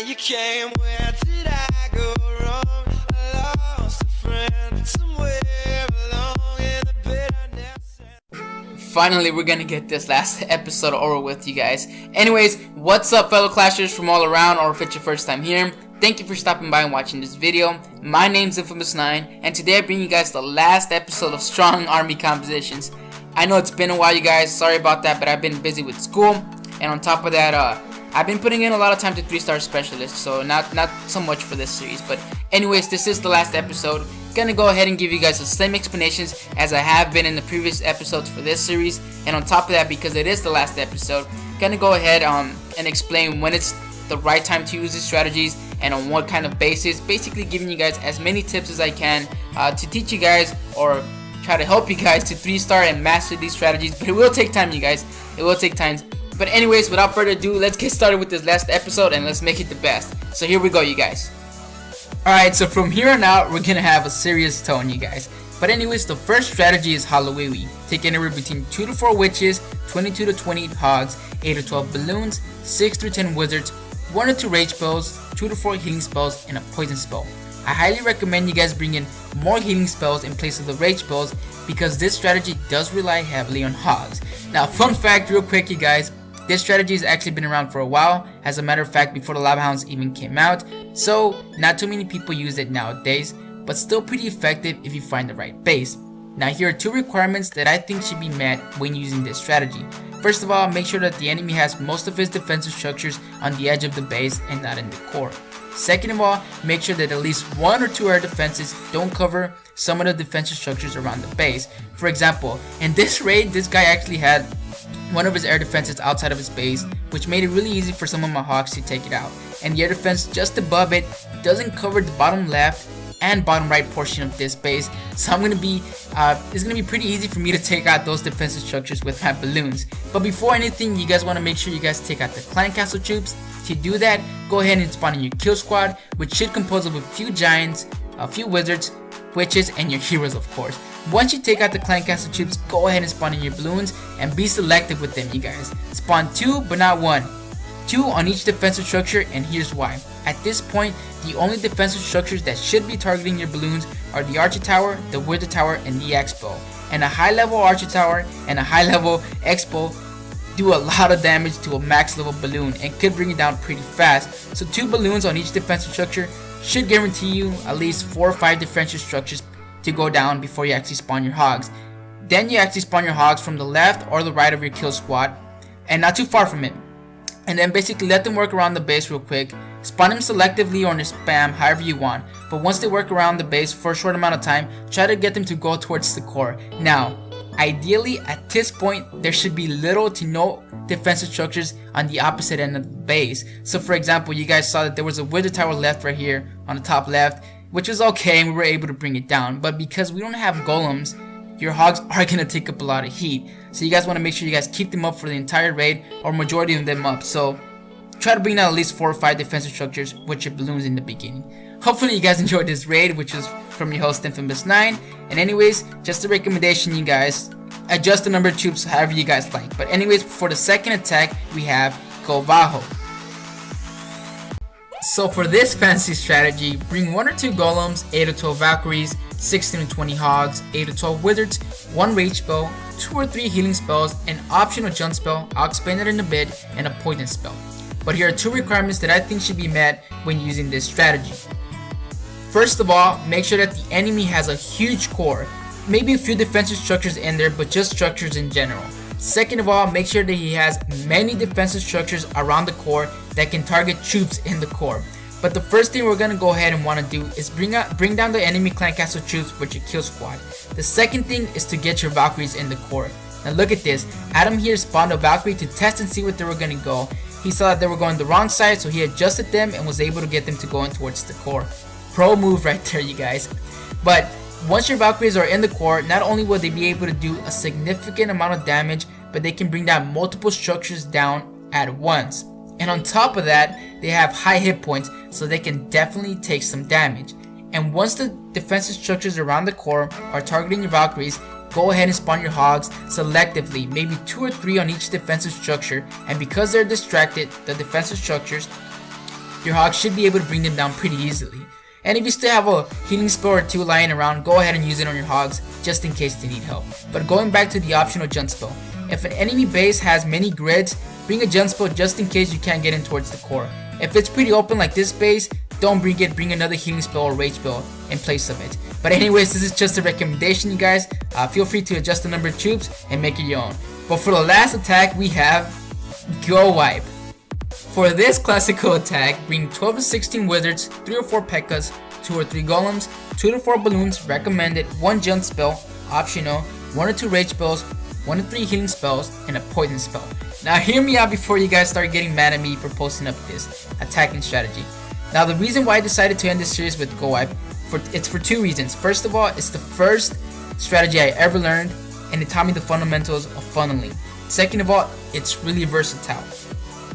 you came, where did I go wrong? I lost a friend somewhere along in the bitterness. Finally, we're gonna get this last episode over with, you guys. Anyways, what's up, fellow clashers from all around, or if it's your first time here, thank you for stopping by and watching this video. My name's Infamous9, and today I bring you guys the last episode of Strong Army Compositions. I know it's been a while, you guys, sorry about that, but I've been busy with school, and on top of that, I've been putting in a lot of time to 3-star specialist, so not so much for this series. But anyways, this is the last episode. Gonna go ahead and give you guys the same explanations as I have been in the previous episodes for this series, and on top of that, because it is the last episode, gonna go ahead and explain when it's the right time to use these strategies and on what kind of basis. Basically giving you guys as many tips as I can to teach you guys or try to help you guys to 3-star and master these strategies. But it will take time, you guys, it will take time. But anyways, without further ado, let's get started with this last episode and let's make it the best. So here we go, you guys. Alright, so from here on out, we're gonna have a serious tone, you guys. But anyways, the first strategy is HoLoWiWi. Take anywhere between 2 to 4 witches, 22 to 28 hogs, 8 to 12 balloons, 6 through 10 wizards, 1 to 2 rage spells, 2 to 4 healing spells, and a poison spell. I highly recommend you guys bring in more healing spells in place of the rage spells because this strategy does rely heavily on hogs. Now, fun fact real quick, you guys, this strategy has actually been around for a while, as a matter of fact before the lava hounds even came out, so not too many people use it nowadays, but still pretty effective if you find the right base. Now here are 2 requirements that I think should be met when using this strategy. First of all, make sure that the enemy has most of his defensive structures on the edge of the base and not in the core. Second of all, make sure that at least 1 or 2 air defenses don't cover some of the defensive structures around the base. For example, in this raid, this guy actually had one of his air defenses outside of his base, which made it really easy for some of my hogs to take it out. And the air defense just above it doesn't cover the bottom left and bottom right portion of this base, so it's gonna be pretty easy for me to take out those defensive structures with my balloons. But before anything, you guys want to make sure you guys take out the clan castle troops. To do that, go ahead and spawn in your kill squad, which should compose of a few giants, a few wizards, witches, and your heroes, of course. Once you take out the clan castle troops, go ahead and spawn in your balloons and be selective with them, you guys. Spawn 2 but not 1. 2 on each defensive structure, and here's why. At this point, the only defensive structures that should be targeting your balloons are the archer tower, the wizard tower, and the expo. And a high level archer tower and a high level expo do a lot of damage to a max level balloon and could bring it down pretty fast. So 2 balloons on each defensive structure should guarantee you at least 4 or 5 defensive structures to go down before you actually spawn your hogs. Then you actually spawn your hogs from the left or the right of your kill squad and not too far from it. And then basically let them work around the base real quick. Spawn them selectively or in a spam, however you want. But once they work around the base for a short amount of time, try to get them to go towards the core. Now, ideally at this point, there should be little to no defensive structures on the opposite end of the base. So for example, you guys saw that there was a wizard tower left right here on the top left, which was okay and we were able to bring it down. But because we don't have golems, your hogs are going to take up a lot of heat. So you guys want to make sure you guys keep them up for the entire raid or majority of them up. So try to bring down at least 4 or 5 defensive structures with your balloons in the beginning. Hopefully you guys enjoyed this raid, which was from your host Infamous9. And anyways, just a recommendation, you guys, adjust the number of troops however you guys like. But anyways, for the second attack, we have GoVaHo. So for this fancy strategy, bring 1 or 2 golems, 8 or 12 valkyries, 16 to 20 hogs, 8 to 12 wizards, 1 rage spell, 2 or 3 healing spells, an optional jump spell, I'll explain it in a bit, and a poison spell. But here are 2 requirements that I think should be met when using this strategy. First of all, make sure that the enemy has a huge core, maybe a few defensive structures in there, but just structures in general. Second of all, make sure that he has many defensive structures around the core that can target troops in the core. But the first thing we're gonna go ahead and want to do is bring down the enemy clan castle troops with your kill squad. The second thing is to get your Valkyries in the core. Now look at this, Adam here spawned a Valkyrie to test and see where they were gonna go. He saw that they were going the wrong side, so he adjusted them and was able to get them to go in towards the core. Pro move right there, you guys. But once your Valkyries are in the core, not only will they be able to do a significant amount of damage, but they can bring down multiple structures down at once. And on top of that, they have high hit points, so they can definitely take some damage. And once the defensive structures around the core are targeting your Valkyries, go ahead and spawn your hogs selectively, maybe 2 or 3 on each defensive structure, and because they're distracted, the defensive structures your hog should be able to bring them down pretty easily. And if you still have a healing spell or 2 lying around, go ahead and use it on your hogs just in case they need help. But going back to the optional jump spell, if an enemy base has many grids, bring a jump spell just in case you can't get in towards the core. If it's pretty open like this base, don't bring it, bring another healing spell or rage spell in place of it. But anyways, this is just a recommendation, you guys. Feel free to adjust the number of troops and make it your own. But for the last attack, we have GoWiPe. For this classical attack, bring 12 to 16 wizards, 3 or 4 P.E.K.K.A s, 2 or 3 golems, 2 to 4 balloons, recommended, 1 jump spell, optional, 1 or 2 rage spells, 1 to 3 healing spells, and a poison spell. Now hear me out before you guys start getting mad at me for posting up this attacking strategy. Now the reason why I decided to end this series with GoWiPe, it's for 2 reasons. First of all, it's the first strategy I ever learned, and it taught me the fundamentals of funneling. Second of all, it's really versatile.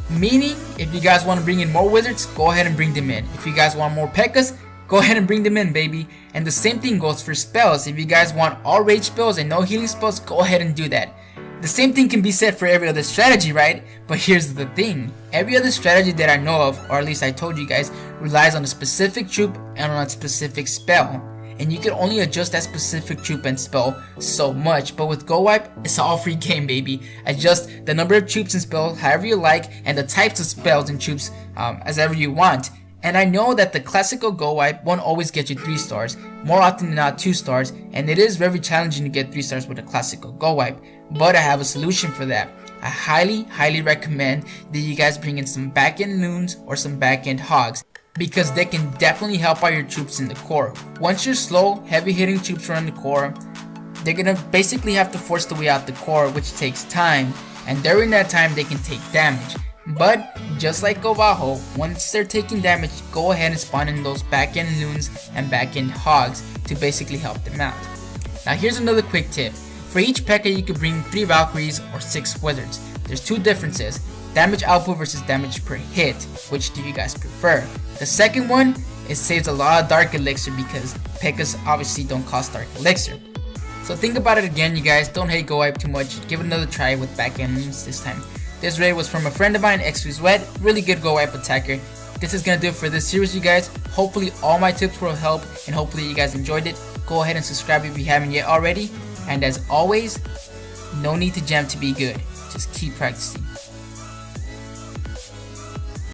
Meaning, if you guys want to bring in more wizards, go ahead and bring them in. If you guys want more P.E.K.K.A s, go ahead and bring them in, baby. And the same thing goes for spells. If you guys want all rage spells and no healing spells, go ahead and do that. The same thing can be said for every other strategy, right? But here's the thing. Every other strategy that I know of, or at least I told you guys, relies on a specific troop and on a specific spell. And you can only adjust that specific troop and spell so much. But with GoWiPe, it's all free game, baby. Adjust the number of troops and spells however you like, and the types of spells and troops as ever you want. And I know that the classical GoWiPe won't always get you 3 stars, more often than not 2 stars, and it is very challenging to get 3 stars with a classical GoWiPe. But I have a solution for that. I highly recommend that you guys bring in some back-end loons or some back-end hogs, because they can definitely help out your troops in the core. Once your slow, heavy hitting troops are in the core, they're gonna basically have to force their way out the core, which takes time, and during that time they can take damage. But just like GoVaHo, once they're taking damage, go ahead and spawn in those back end loons and back end hogs to basically help them out. Now here's another quick tip. For each P.E.K.K.A you could bring 3 Valkyries or 6 wizards. There's 2 differences. Damage output versus damage per hit. Which do you guys prefer? The second one, it saves a lot of dark elixir because P.E.K.K.A s obviously don't cost dark elixir. So think about it again, you guys. Don't hate GoWiPe too much. Give it another try with back end loons this time. This raid was from a friend of mine, XWet, really good GoWiPe attacker. This is gonna do it for this series, you guys. Hopefully all my tips will help, and hopefully you guys enjoyed it. Go ahead and subscribe if you haven't yet already. And as always, no need to jam to be good. Just keep practicing.